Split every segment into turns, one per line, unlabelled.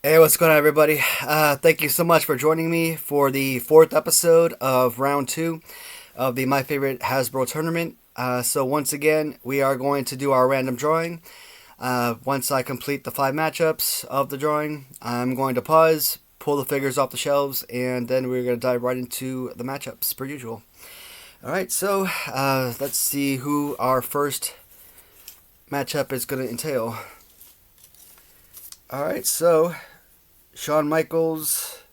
Hey, what's going on, everybody? Thank you so much for joining me for the fourth episode of round two of the My Favorite Hasbro tournament. So once again, we are going to do our random drawing. Once I complete the 5 matchups of the drawing, I'm going to pause, pull the figures off the shelves, and then we're going to dive right into the matchups per usual. All right, so let's see who our first matchup is going to entail. All right, so Shawn Michaels.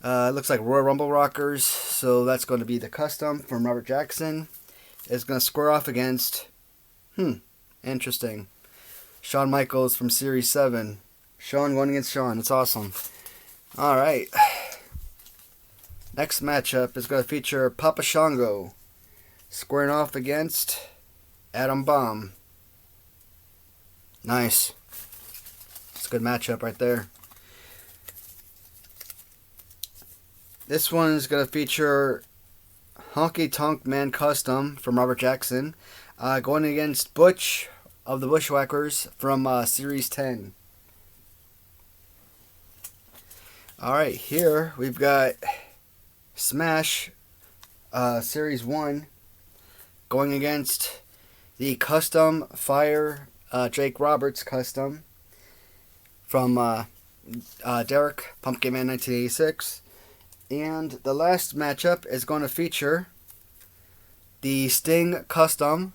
Looks like Royal Rumble Rockers, so that's going to be the custom from Robert Jackson. It's going to square off against, interesting, Shawn Michaels from Series 7. Shawn going against Shawn. It's awesome. All right. Next matchup is going to feature Papa Shango squaring off against Adam Bomb. Nice. It's a good matchup right there. This one is going to feature Honky Tonk Man Custom from Robert Jackson going against Butch of the Bushwhackers from Series 10. Alright, here we've got Smash Series 1 going against the Custom Fire Jake Roberts Custom from Derek Pumpkin Man 1986. And the last matchup is going to feature the Sting Custom,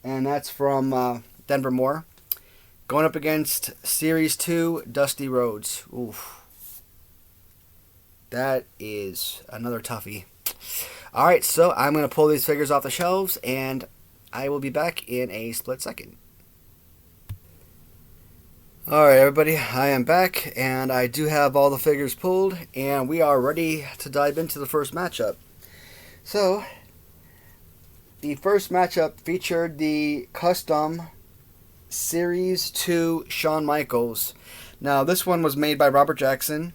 and that's from Denver Moore, going up against Series 2 Dusty Rhodes. Oof. That is another toughie. Alright, so I'm going to pull these figures off the shelves, and I will be back in a split second. Alright, everybody, I am back, and I do have all the figures pulled, and we are ready to dive into the first matchup. So, the first matchup featured the custom Series 2 Shawn Michaels. Now, this one was made by Robert Jackson,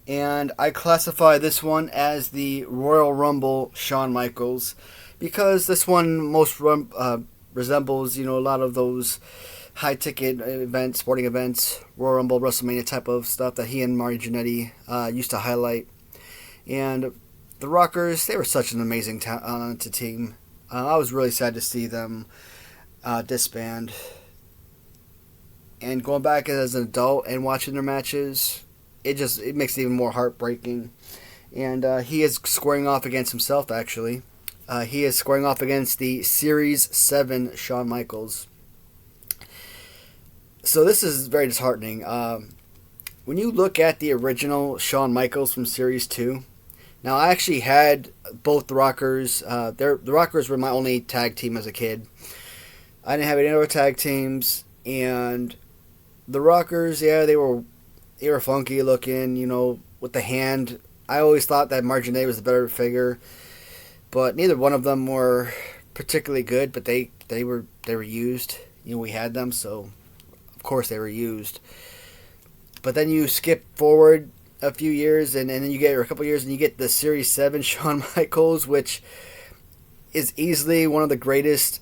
and I classify this one as the Royal Rumble Shawn Michaels, because this one most resembles, a lot of those high-ticket events, sporting events, Royal Rumble, WrestleMania type of stuff that he and Marty Jannetty used to highlight. And the Rockers, they were such an amazing talented team. I was really sad to see them disband. And going back as an adult and watching their matches, it makes it even more heartbreaking. And he is squaring off against himself, actually. He is squaring off against the Series 7 Shawn Michaels. So this is very disheartening. When you look at the original Shawn Michaels from Series 2, now I actually had both the Rockers. The Rockers were my only tag team as a kid. I didn't have any other tag teams, and the Rockers, yeah, they were funky looking, with the hand. I always thought that Marty Jannetty was the better figure, but neither one of them were particularly good. But they were used. We had them, so of course they were used. But then you skip forward a few years, and then you get a couple years, and you get the Series 7 Shawn Michaels, which is easily one of the greatest.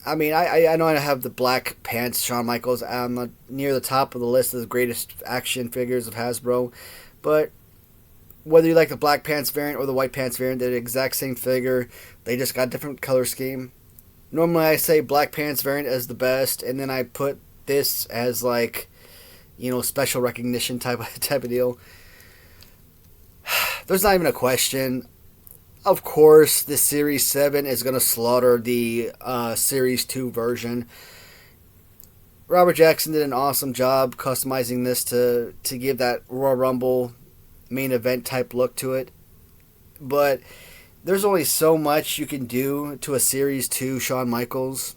I mean, I know I have the black pants Shawn Michaels near the top of the list of the greatest action figures of Hasbro, but whether you like the black pants variant or the white pants variant, they're the exact same figure. They just got a different color scheme. Normally I say black pants variant as the best, and then I put this as special recognition type of deal. There's not even a question. Of course, the Series 7 is going to slaughter the Series 2 version. Robert Jackson did an awesome job customizing this to give that Royal Rumble main event type look to it. But there's only so much you can do to a Series 2 Shawn Michaels.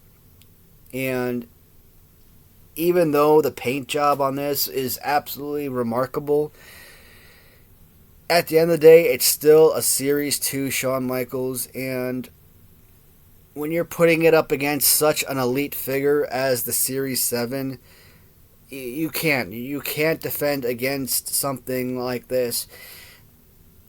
And even though the paint job on this is absolutely remarkable, at the end of the day, it's still a Series 2 Shawn Michaels. And when you're putting it up against such an elite figure as the Series 7, you can't defend against something like this.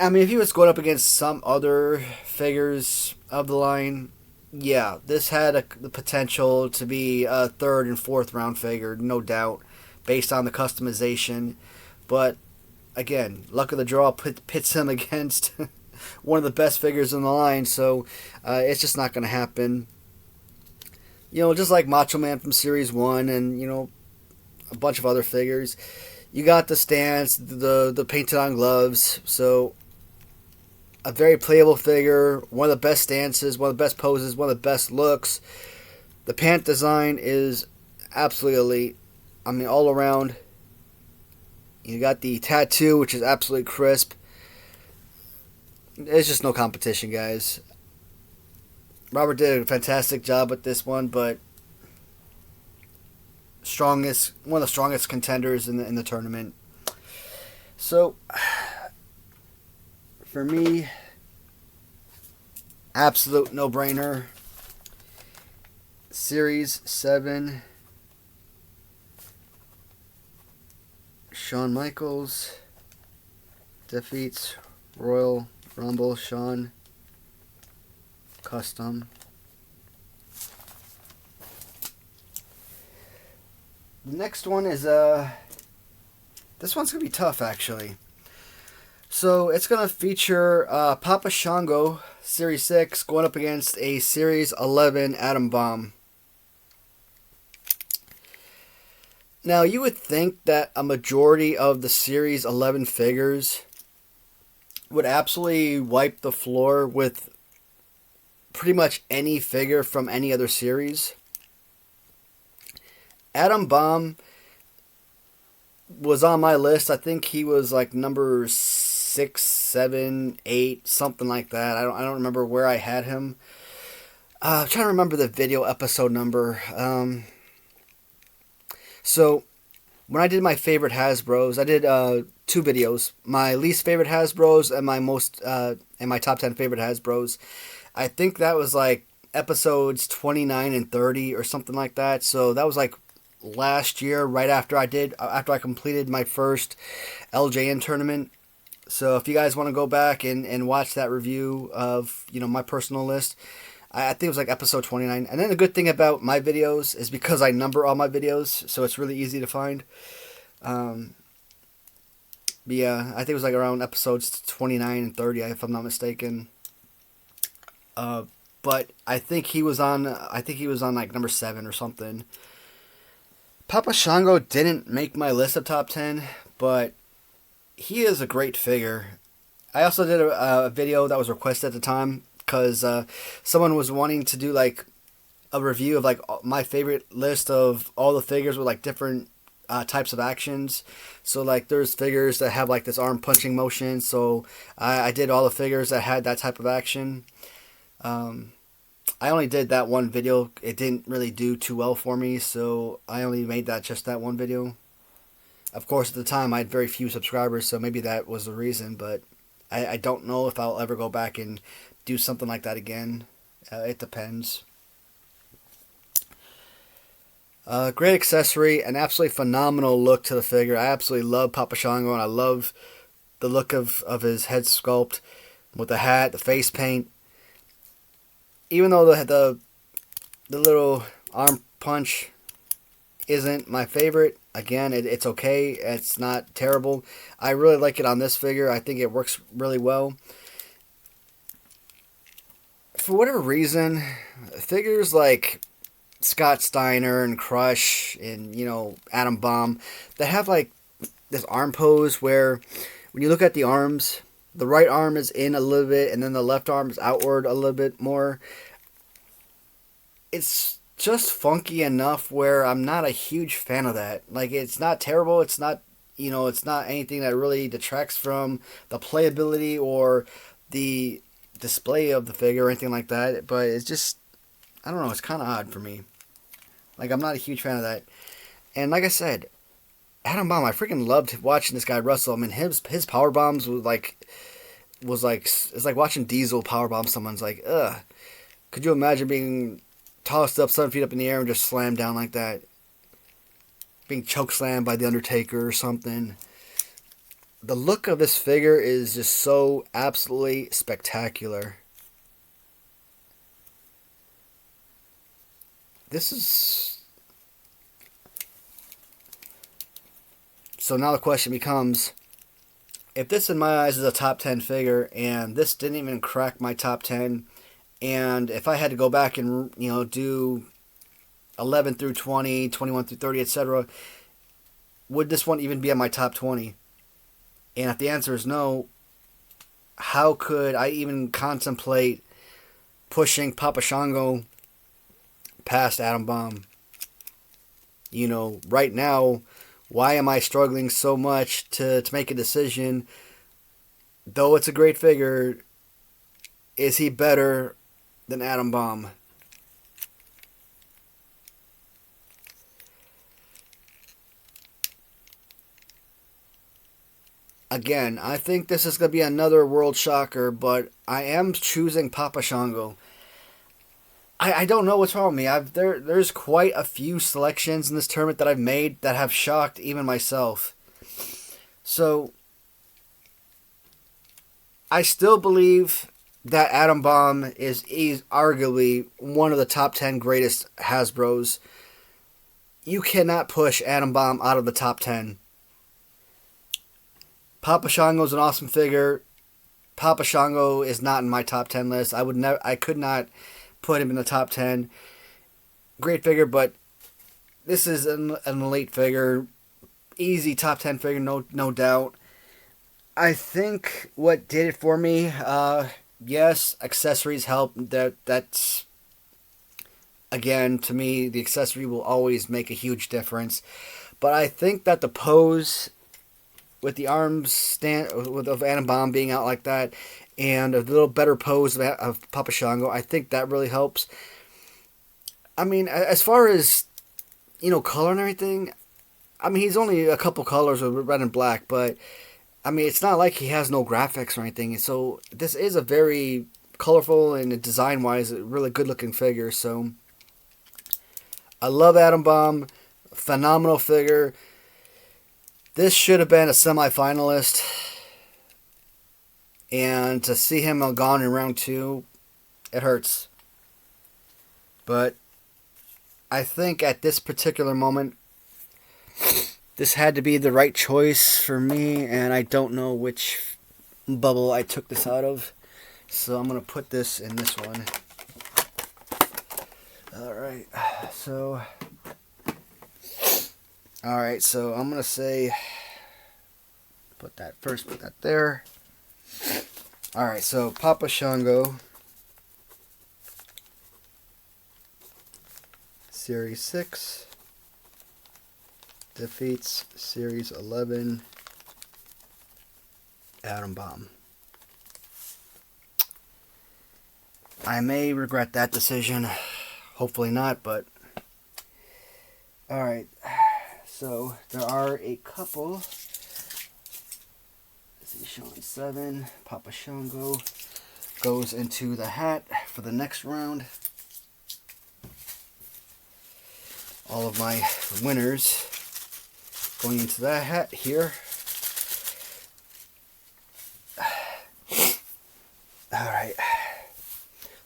I mean, if he was going up against some other figures of the line, yeah, this had the potential to be a third and fourth round figure, no doubt. based on the customization. But again, luck of the draw pits him against one of the best figures in the line, so it's just not going to happen. Just like Macho Man from Series 1 and, a bunch of other figures. You got the stance, the painted on gloves, so a very playable figure, one of the best stances, one of the best poses, one of the best looks. The pant design is absolutely elite. I mean, all around. You got the tattoo, which is absolutely crisp. There's just no competition, guys. Robert did a fantastic job with this one, but one of the strongest contenders in the tournament. So, for me, absolute no-brainer. Series 7, Shawn Michaels defeats Royal Rumble Shawn Custom. The next one is this one's gonna be tough, actually. So it's gonna feature Papa Shango Series 6 going up against a Series 11 Atom Bomb. Now, you would think that a majority of the Series 11 figures would absolutely wipe the floor with pretty much any figure from any other series. Atom Bomb was on my list. I think he was like number 6, 7, 8, something like that. I don't remember where I had him. I'm trying to remember the video episode number. So, when I did my favorite Hasbros, I did 2 videos. My least favorite Hasbros and my top 10 favorite Hasbros. I think that was like episodes 29 and 30 or something like that. So that was like last year, right after I completed my first LJN tournament. So if you guys want to go back and watch that review of my personal list, I think it was like episode 29. And then the good thing about my videos is because I number all my videos, so it's really easy to find. But yeah, I think it was like around episodes 29 and 30, if I'm not mistaken. But I think he was on like number 7 or something. Papa Shango didn't make my list of top 10, but he is a great figure. I also did a video that was requested at the time because someone was wanting to do like a review of like my favorite list of all the figures with like different types of actions. So like there's figures that have like this arm punching motion, so I did all the figures that had that type of action. I only did that one video. It didn't really do too well for me, so I only made just that one video. Of course, at the time, I had very few subscribers, so maybe that was the reason, but I don't know if I'll ever go back and do something like that again. It depends. Great accessory, an absolutely phenomenal look to the figure. I absolutely love Papa Shango, and I love the look of his head sculpt with the hat, the face paint. Even though the little arm punch isn't my favorite, again, it's okay. It's not terrible. I really like it on this figure. I think it works really well. For whatever reason, figures like Scott Steiner and Crush and, Atom Bomb, they have like this arm pose where when you look at the arms, the right arm is in a little bit and then the left arm is outward a little bit more. It's just funky enough where I'm not a huge fan of that. Like, it's not terrible. It's not, it's not anything that really detracts from the playability or the display of the figure or anything like that. But it's just, I don't know, it's kind of odd for me. Like, I'm not a huge fan of that. And like I said, Atom Bomb, I freaking loved watching this guy wrestle. I mean, his power bombs was like it's like watching Diesel power bomb someone's like, ugh. Could you imagine being tossed up 7 feet up in the air and just slammed down like that? Being choke slammed by the Undertaker or something. The look of this figure is just so absolutely spectacular. This is So now the question becomes, if this in my eyes is a top 10 figure and this didn't even crack my top 10, and if I had to go back and do 11 through 20, 21 through 30, etc., would this one even be in my top 20? And if the answer is no, how could I even contemplate pushing Papa Shango past Atom Bomb? Right now, why am I struggling so much to make a decision? Though it's a great figure, is he better than Atom Bomb? Again, I think this is going to be another world shocker, but I am choosing Papa Shango. I don't know what's wrong with me. There's quite a few selections in this tournament that I've made that have shocked even myself. So, I still believe that Atom Bomb is arguably one of the top 10 greatest Hasbros. You cannot push Atom Bomb out of the top 10. Papa Shango is an awesome figure. Papa Shango is not in my top 10 list. I could not put him in the top 10. Great figure, but this is an elite figure. Easy top 10 figure, no doubt. I think what did it for me, yes, accessories help. That's, again, to me, the accessory will always make a huge difference. But I think that the pose with the arms of Atom Bomb being out like that, and a little better pose of Papa Shango, I think that really helps. I mean, as far as, color and everything, I mean, he's only a couple colors with red and black, but, I mean, it's not like he has no graphics or anything. So, this is a very colorful and design-wise, a really good-looking figure. So, I love Atom Bomb. Phenomenal figure. This should have been a semi-finalist. And to see him gone in round 2, it hurts. But I think at this particular moment, this had to be the right choice for me. And I don't know which bubble I took this out of. So I'm going to put this in this one. Alright, so I'm going to say, put that there. Alright, so Papa Shango, Series 6, defeats Series 11, Atom Bomb. I may regret that decision, hopefully not, but alright, so there are a couple. Sean 7, Papa Shango goes into the hat for the next round. All of my winners going into that hat here. Alright.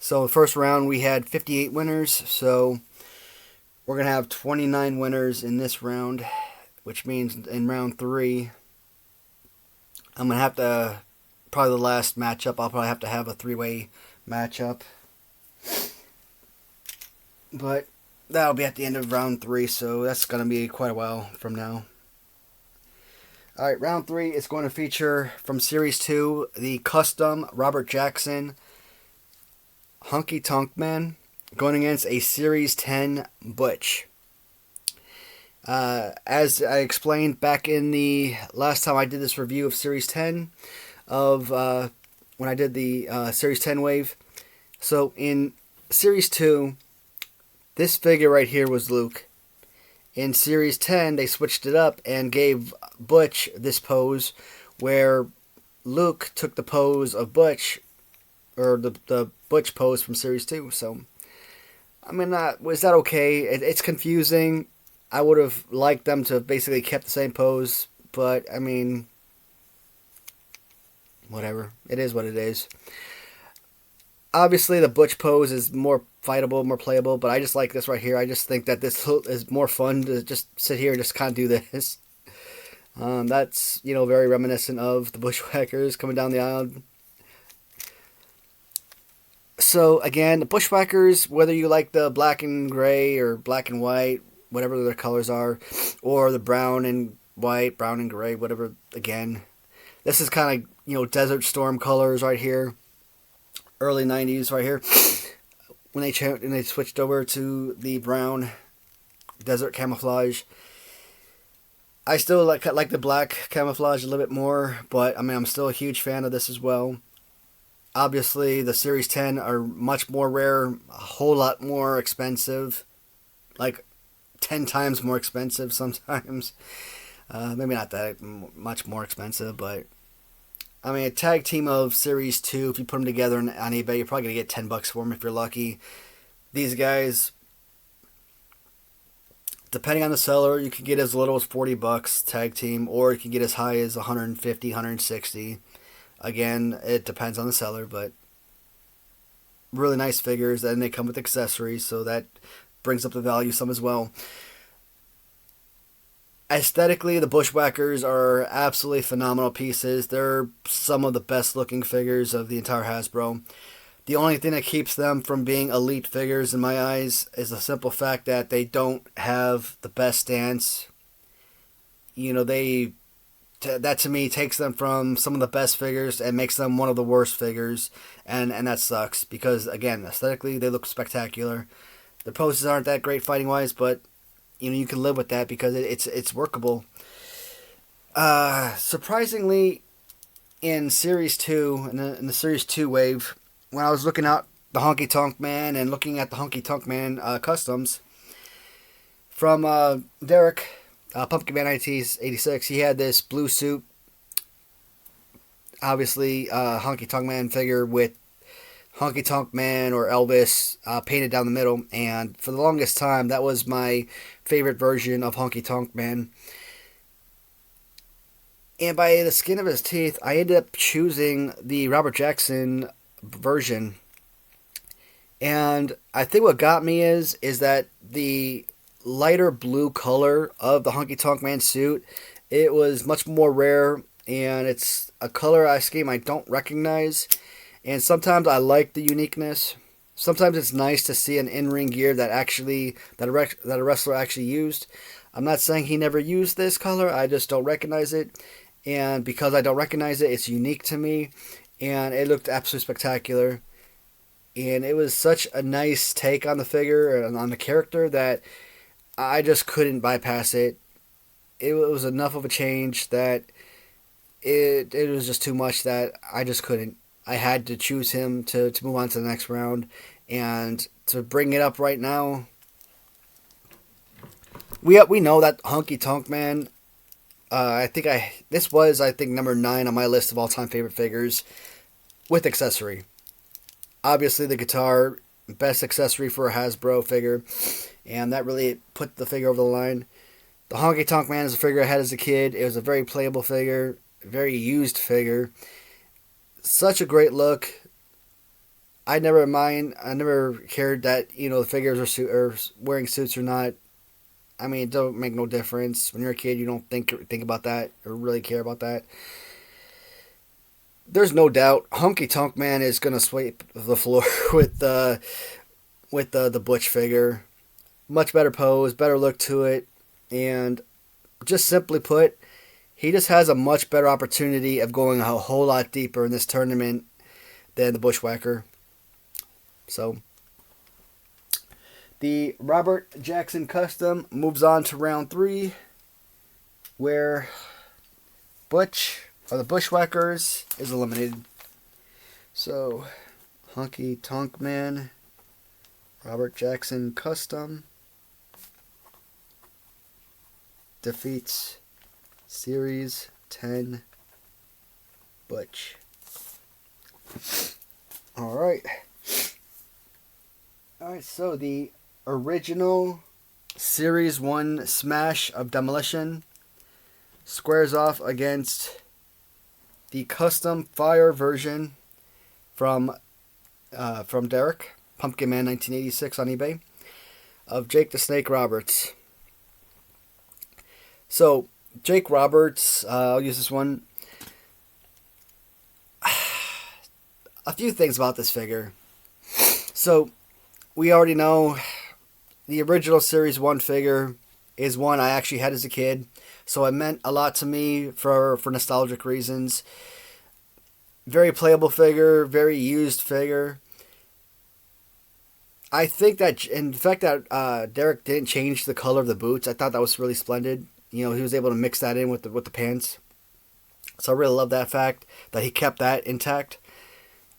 So the first round we had 58 winners, so we're going to have 29 winners in this round, which means in round 3 I'm going to have to, probably the last matchup, I'll probably have to have a 3-way matchup. But that'll be at the end of round 3, so that's going to be quite a while from now. Alright, round 3 is going to feature, from Series 2, the custom Robert Jackson Honky Tonk Man going against a Series 10 Butch. As I explained back in the last time I did this review of Series 10, of when I did the Series 10 wave. So in Series 2, this figure right here was Luke. In Series 10, they switched it up and gave Butch this pose, where Luke took the pose of Butch, or the Butch pose from Series 2. So, I mean, was that okay? It's confusing. I would have liked them to have basically kept the same pose, but, I mean, whatever. It is what it is. Obviously, the Butch pose is more fightable, more playable, but I just like this right here. I just think that this is more fun to just sit here and just kind of do this. That's, very reminiscent of the Bushwhackers coming down the aisle. So again, the Bushwhackers, whether you like the black and gray or black and white, whatever their colors are, or the brown and white, brown and gray, whatever. Again, this is kind of Desert Storm colors right here, early '90s right here. When they switched over to the brown desert camouflage. I still like the black camouflage a little bit more, but I mean I'm still a huge fan of this as well. Obviously, the Series 10 are much more rare, a whole lot more expensive, like 10 times more expensive sometimes. Maybe not that much more expensive, but I mean a tag team of Series 2, if you put them together on eBay, you're probably going to get $10 for them if you're lucky. These guys, depending on the seller, you can get as little as $40 tag team, or you can get as high as 150, 160. Again, it depends on the seller, but really nice figures, and they come with accessories, so that brings up the value some as well. Aesthetically, the Bushwhackers are absolutely phenomenal pieces. They're some of the best looking figures of the entire Hasbro. The only thing that keeps them from being elite figures in my eyes is the simple fact that they don't have the best stance. That to me takes them from some of the best figures and makes them one of the worst figures, and that sucks because again, aesthetically they look spectacular. The poses aren't that great fighting wise, but you can live with that because it's workable. Surprisingly, in Series 2, in the Series 2 wave, when I was looking at the Honky Tonk Man and looking at the Honky Tonk Man customs from Derek, Pumpkin Man 1986, he had this blue suit, obviously Honky Tonk Man figure with Honky Tonk Man or Elvis painted down the middle, and for the longest time that was my favorite version of Honky Tonk Man. And by the skin of his teeth, I ended up choosing the Robert Jackson version. And I think what got me is that the lighter blue color of the Honky Tonk Man suit, it was much more rare, and it's a color scheme I don't recognize. And sometimes I like the uniqueness. Sometimes it's nice to see an in-ring gear that a wrestler actually used. I'm not saying he never used this color, I just don't recognize it. And because I don't recognize it, it's unique to me. And it looked absolutely spectacular. And it was such a nice take on the figure and on the character that I just couldn't bypass it. It was enough of a change that it was just too much that I just couldn't. I had to choose him to move on to the next round. And to bring it up right now, we know that Honky Tonk Man, this was number 9 on my list of all-time favorite figures with accessory. Obviously the guitar, best accessory for a Hasbro figure, and that really put the figure over the line. The Honky Tonk Man is a figure I had as a kid. It was a very playable figure, very used figure. Such a great look. I never cared that, the figures are wearing suits or not. I mean, it don't make no difference. When you're a kid, you don't think about that or really care about that. There's no doubt Honky Tonk Man is going to sweep the floor with the Butch figure. Much better pose, better look to it, and just simply put, he just has a much better opportunity of going a whole lot deeper in this tournament than the Bushwhacker. So, the Robert Jackson Custom moves on to round 3, where Butch, or the Bushwhackers, is eliminated. So, Honky Tonk Man, Robert Jackson Custom, defeats Series 10 Butch. Alright, so the original Series 1 Smash of Demolition squares off against the custom fire version from Derek, Pumpkin Man 1986 on eBay, of Jake the Snake Roberts. So, Jake Roberts, I'll use this one. A few things about this figure. So, we already know the original Series 1 figure is one I actually had as a kid. So it meant a lot to me for nostalgic reasons. Very playable figure, very used figure. I think that, in fact, that Derek didn't change the color of the boots. I thought that was really splendid. You know, he was able to mix that in with the pants. So I really love that fact that he kept that intact.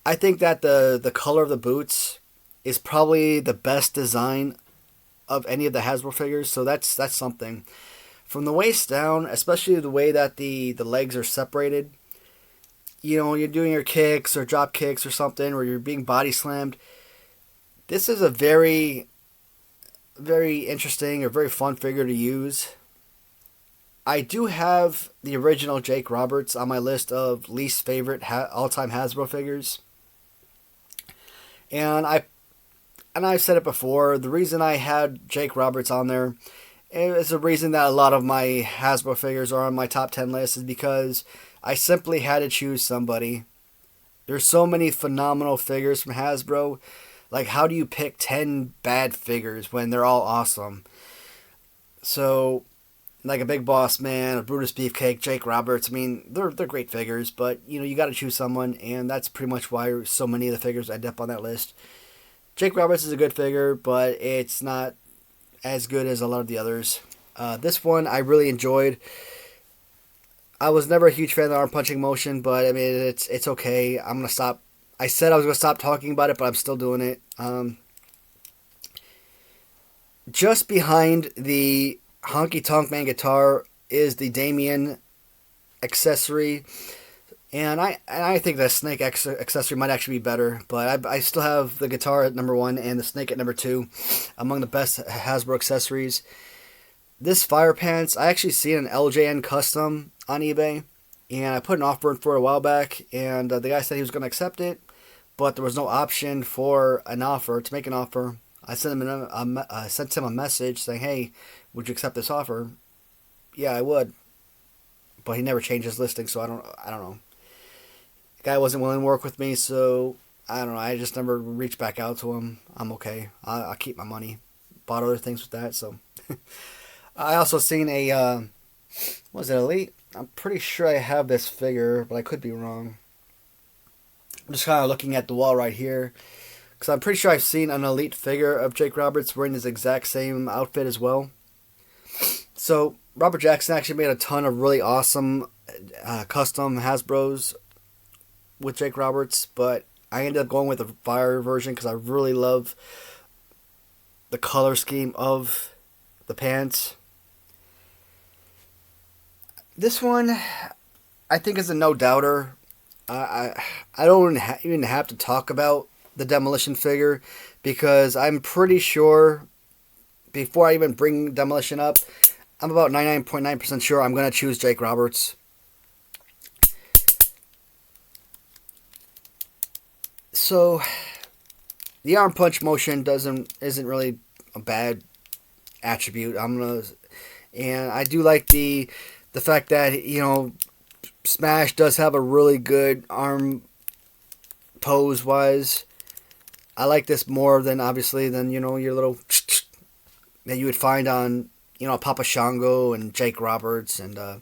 I think that the color of the boots is probably the best design of any of the Hasbro figures. So that's something. From the waist down, especially the way that the legs are separated. You know, you're doing your kicks or drop kicks or something, or you're being body slammed. This is a very, very interesting or very fun figure to use. I do have the original Jake Roberts on my list of least favorite all-time Hasbro figures. And I've said it before, the reason I had Jake Roberts on there is the reason that a lot of my Hasbro figures are on my top 10 list is because I simply had to choose somebody. There's so many phenomenal figures from Hasbro. Like, how do you pick 10 bad figures when they're all awesome? So, like a Big Boss Man, a Brutus Beefcake, Jake Roberts, I mean, they're great figures, but, you know, you got to choose someone, and that's pretty much why so many of the figures end up on that list. Jake Roberts is a good figure, but it's not as good as a lot of the others. This one I really enjoyed. I was never a huge fan of the arm punching motion, but I mean, it's okay. I'm gonna stop. I said I was gonna stop talking about it, but I'm still doing it. Just behind the Honky Tonk Man guitar is the Damien accessory, and I think the Snake accessory might actually be better, but I still have the guitar at number 1 and the Snake at number 2 among the best Hasbro accessories. This Fire Pants, I actually seen an LJN custom on eBay, and I put an offer in for it a while back, and the guy said he was going to accept it, but there was no option for an offer, to make an offer. I sent him a message saying, hey, would you accept this offer? Yeah, I would. But he never changed his listing, so I don't know. The guy wasn't willing to work with me, so I don't know. I just never reached back out to him. I'm okay. I'll keep my money. Bought other things with that, so... I also seen a, was it Elite? I'm pretty sure I have this figure, but I could be wrong. I'm just kind of looking at the wall right here, because I'm pretty sure I've seen an Elite figure of Jake Roberts wearing his exact same outfit as well. So, Robert Jackson actually made a ton of really awesome custom Hasbros with Jake Roberts, but I ended up going with the Fire version because I really love the color scheme of the pants. This one, I think, is a no-doubter. I don't even have to talk about the Demolition figure because I'm pretty sure, before I even bring Demolition up, I'm about 99.9% sure I'm going to choose Jake Roberts. So, the arm punch motion isn't really a bad attribute. And I do like the fact that, you know, Smash does have a really good arm pose wise. I like this more than, obviously, than, you know, your little that you would find on, you know, Papa Shango and Jake Roberts and I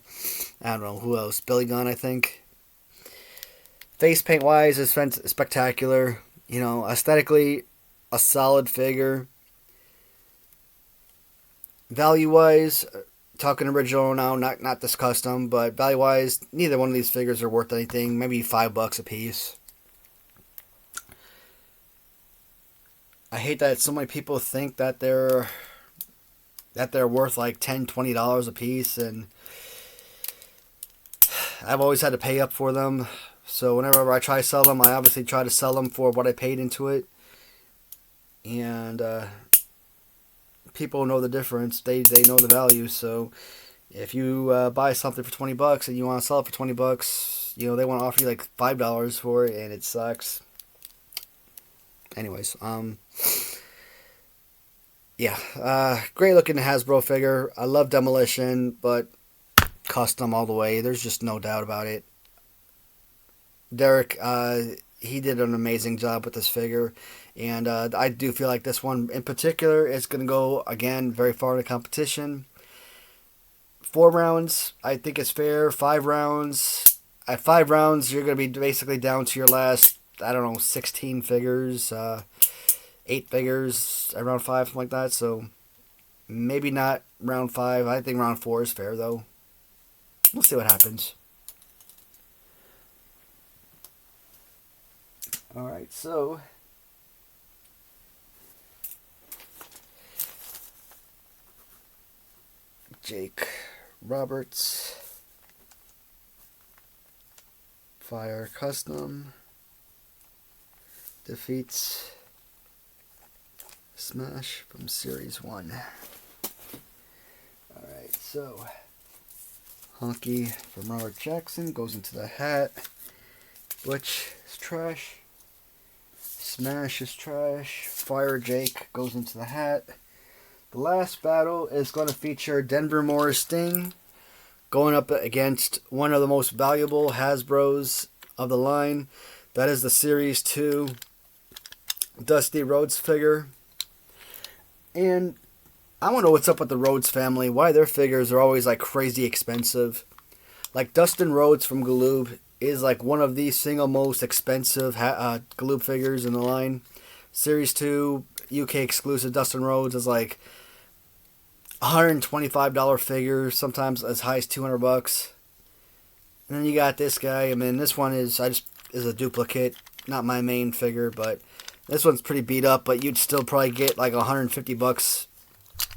don't know who else, Billy Gunn, I think. Face paint wise is spectacular. You know, aesthetically, a solid figure. Value wise, talking original now, not this custom, but value wise, neither one of these figures are worth anything. Maybe $5 a piece. I hate that so many people think that they're worth like $10, $20 a piece, and I've always had to pay up for them. So whenever I try to sell them, I obviously try to sell them for what I paid into it. And people know the difference. They know the value. So if you buy something for $20 and you want to sell it for $20, you know, they want to offer you like $5 for it, and it sucks. Anyways, yeah, great looking Hasbro figure. I love Demolition, but custom all the way. There's just no doubt about it. Derek, he did an amazing job with this figure, and I do feel like this one in particular is going to go again very far in the competition. 4 rounds, I think is fair. 5 rounds, at 5 rounds, you're going to be basically down to your last, I don't know, 16 figures, 8 figures at round 5, something like that. So maybe not round 5. I think round 4 is fair though. We'll see what happens. Alright, so Jake Roberts, Fire Custom, defeats Smash from Series 1. Alright, so Honky from Robert Jackson goes into the hat. Butch is trash. Smash is trash. Fire Jake goes into the hat. The last battle is going to feature Denver Moore's Sting going up against one of the most valuable Hasbros of the line. That is the Series 2 Dusty Rhodes figure. And I don't know what's up with the Rhodes family. Why their figures are always like crazy expensive. Like Dustin Rhodes from Galoob is like one of the single most expensive Galoob figures in the line. Series 2 UK exclusive Dustin Rhodes is like $125 figure, sometimes as high as $200. And then you got this guy. I mean, this one is a duplicate, not my main figure, but this one's pretty beat up. But you'd still probably get like $150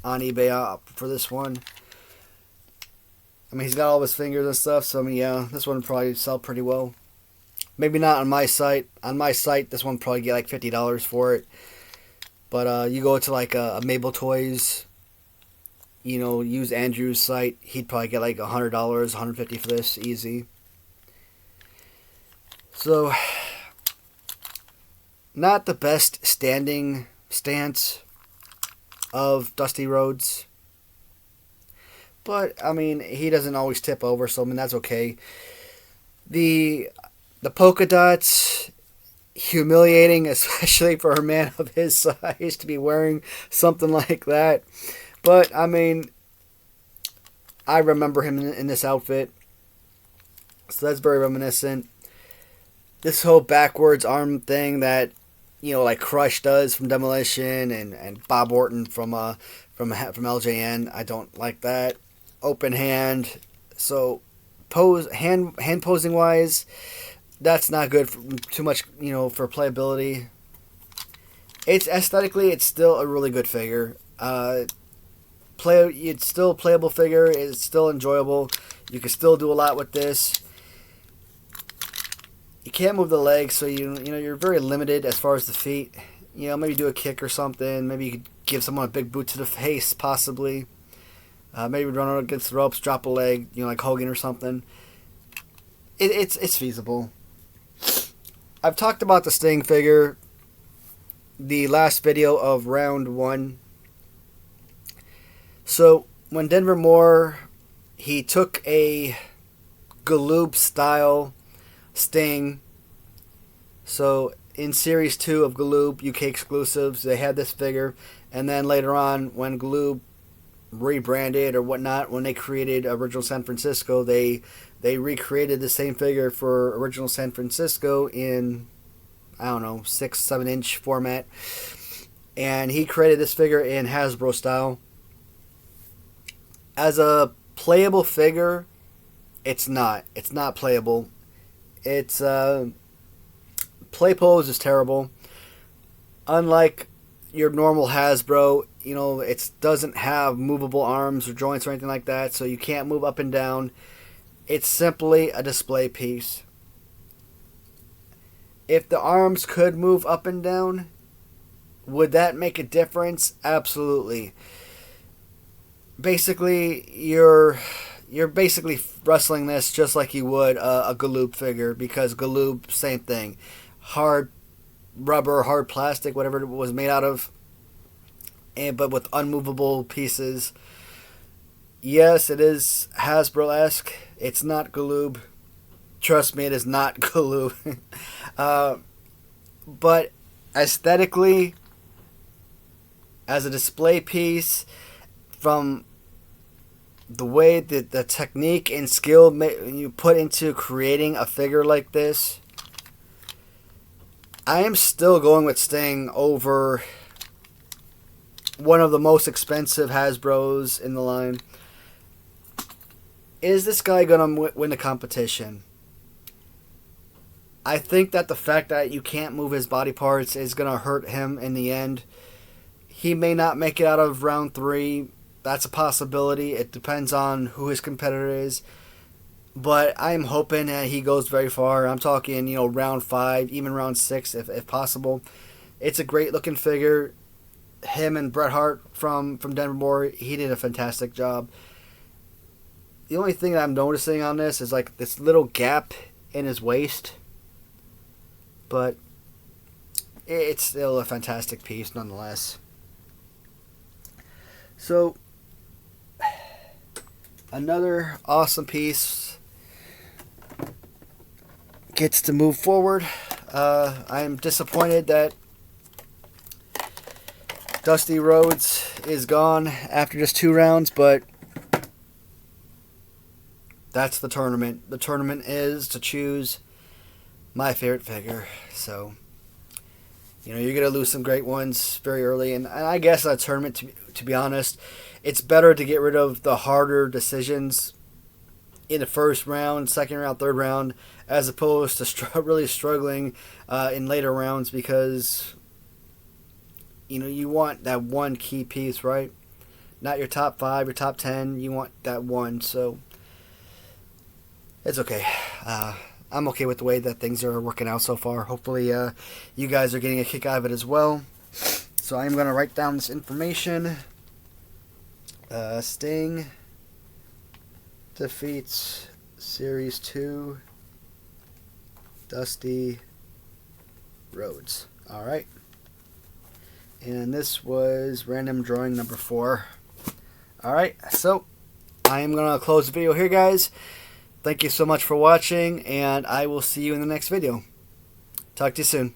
on eBay for this one. I mean, he's got all his fingers and stuff, so I mean, yeah, this one would probably sell pretty well. Maybe not on my site. On my site, this one would probably get like $50 for it. But you go to like a Mabel Toys, you know, use Andrew's site, he'd probably get like $100, $150 for this, easy. So, not the best standing stance of Dusty Rhodes. But, I mean, he doesn't always tip over, so, I mean, that's okay. The polka dots, humiliating, especially for a man of his size to be wearing something like that. But, I mean, I remember him in this outfit, so that's very reminiscent. This whole backwards arm thing that, you know, like Crush does from Demolition and Bob Orton from LJN, I don't like that. Open hand, so hand posing wise, that's not good for too much, you know, for playability. It's aesthetically, it's still a really good figure. It's still a playable figure. It's still enjoyable. You can still do a lot with this. You can't move the legs, so you're very limited as far as the feet. You know, maybe do a kick or something. Maybe you could give someone a big boot to the face, possibly. Maybe run against the ropes, drop a leg, you know, like Hogan or something. It's feasible. I've talked about the Sting figure, the last video of round 1. So when Denver Moore, he took a Galoob style Sting. So in Series 2 of Galoob UK exclusives, they had this figure, and then later on when Galoob rebranded or whatnot, when they created Original San Francisco, they recreated the same figure for Original San Francisco in, I don't know, 6-7 inch format, and he created this figure in Hasbro style. As a playable figure, it's not playable. It's play pose is terrible. Unlike your normal Hasbro, you know, it doesn't have movable arms or joints or anything like that, so you can't move up and down. It's simply a display piece. If the arms could move up and down, would that make a difference? Absolutely. Basically, you're basically wrestling this just like you would a Galoob figure, because Galoob, same thing. Hard rubber, hard plastic, whatever it was made out of, but with unmovable pieces. Yes, it is Hasbro-esque. It's not Galoob. Trust me, it is not Galoob. uh, but aesthetically, as a display piece, from the way that the technique and skill you put into creating a figure like this, I am still going with Sting over one of the most expensive Hasbros in the line. Is this guy going to win the competition? I think that the fact that you can't move his body parts is going to hurt him in the end. He may not make it out of round 3. That's a possibility. It depends on who his competitor is. But I'm hoping that he goes very far. I'm talking, round 5, even round 6 if possible. It's a great looking figure. Him and Bret Hart from Denver, he did a fantastic job. The only thing that I'm noticing on this is like this little gap in his waist. But it's still a fantastic piece nonetheless. So, another awesome piece gets to move forward. I'm disappointed that Dusty Rhodes is gone after just 2 rounds, but that's the tournament. The tournament is to choose my favorite figure. So, you're going to lose some great ones very early. And I guess that tournament, to be honest, it's better to get rid of the harder decisions in the first round, second round, third round, as opposed to really struggling in later rounds, because you want that one key piece, right? Not your top 5, your top 10. You want that one. So it's okay. I'm okay with the way that things are working out so far. Hopefully you guys are getting a kick out of it as well. So I'm going to write down this information. Sting defeats Series 2 Dusty Rhodes. Alright. And this was random drawing number 4. Alright, so I am going to close the video here, guys. Thank you so much for watching, and I will see you in the next video. Talk to you soon.